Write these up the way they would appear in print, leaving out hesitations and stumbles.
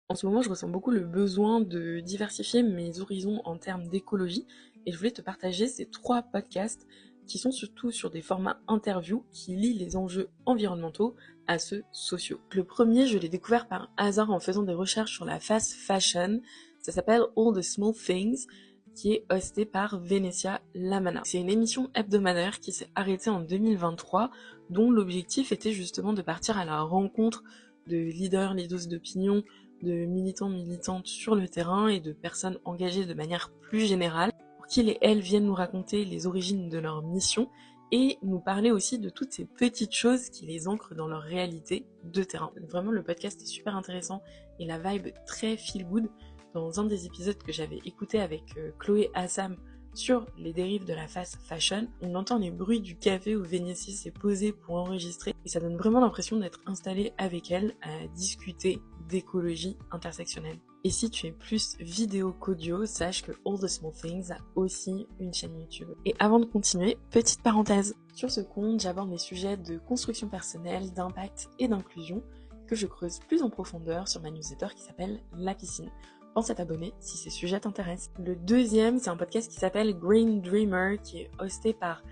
En ce moment, je ressens beaucoup le besoin de diversifier mes horizons en termes d'écologie et je voulais te partager ces 3 podcasts qui sont surtout sur des formats interviews qui lient les enjeux environnementaux à ceux sociaux. Le premier, je l'ai découvert par hasard en faisant des recherches sur la fast fashion. Ça s'appelle All the Small Things, qui est hosté par Venetia Lamana. C'est une émission hebdomadaire qui s'est arrêtée en 2023, dont l'objectif était justement de partir à la rencontre de leaders, leaders d'opinion, de militants, militantes sur le terrain et de personnes engagées de manière plus générale pour qu'ils et elles viennent nous raconter les origines de leur mission et nous parler aussi de toutes ces petites choses qui les ancrent dans leur réalité de terrain. Vraiment, le podcast est super intéressant et la vibe très feel good. Dans un des épisodes que j'avais écouté avec Chloé Assam sur les dérives de la fast fashion, on entend les bruits du café où Vénétie s'est posée pour enregistrer et ça donne vraiment l'impression d'être installé avec elle à discuter d'écologie intersectionnelle. Et si tu es plus vidéo qu'audio, sache que All the Small Things a aussi une chaîne YouTube. Et avant de continuer, petite parenthèse. Sur ce compte, j'aborde les sujets de construction personnelle, d'impact et d'inclusion que je creuse plus en profondeur sur ma newsletter qui s'appelle La Piscine. Pense à t'abonner si ces sujets t'intéressent. Le deuxième, c'est un podcast qui s'appelle Green Dreamer, qui est hosté par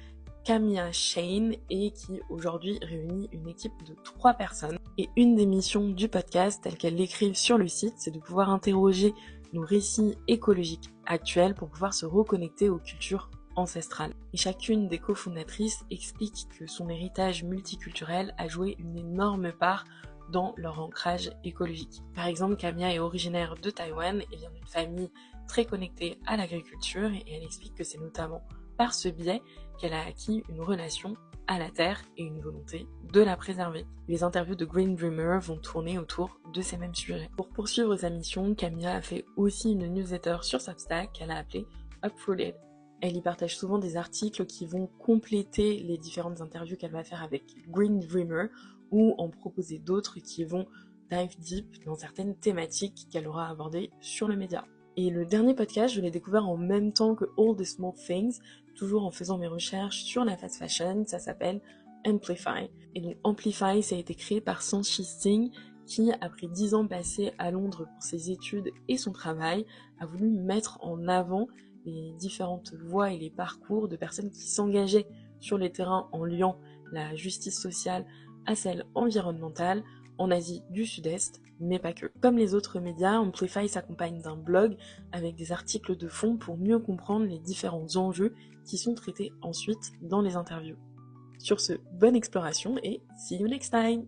Camilla Shane et qui aujourd'hui réunit une équipe de 3 personnes. Et une des missions du podcast, telle qu'elle l'écrivent sur le site, c'est de pouvoir interroger nos récits écologiques actuels pour pouvoir se reconnecter aux cultures ancestrales. Et chacune des cofondatrices explique que son héritage multiculturel a joué une énorme part dans leur ancrage écologique. Par exemple, Camilla est originaire de Taïwan et vient d'une famille très connectée à l'agriculture et elle explique que c'est notamment par ce biais qu'elle a acquis une relation à la Terre et une volonté de la préserver. Les interviews de Green Dreamer vont tourner autour de ces mêmes sujets. Pour poursuivre sa mission, Camilla a fait aussi une newsletter sur Substack qu'elle a appelée Uprooted. Elle y partage souvent des articles qui vont compléter les différentes interviews qu'elle va faire avec Green Dreamer ou en proposer d'autres qui vont dive deep dans certaines thématiques qu'elle aura abordées sur le média. Et le dernier podcast, je l'ai découvert en même temps que All the Small Things, toujours en faisant mes recherches sur la fast fashion. Ça s'appelle Amplify. Et donc Amplify, ça a été créé par Sanchi Singh, qui, après 10 ans passés à Londres pour ses études et son travail, a voulu mettre en avant les différentes voies et les parcours de personnes qui s'engageaient sur les terrains en liant la justice sociale à celle environnementale en Asie du Sud-Est, mais pas que. Comme les autres médias, Amplify s'accompagne d'un blog avec des articles de fond pour mieux comprendre les différents enjeux qui sont traités ensuite dans les interviews. Sur ce, bonne exploration et see you next time!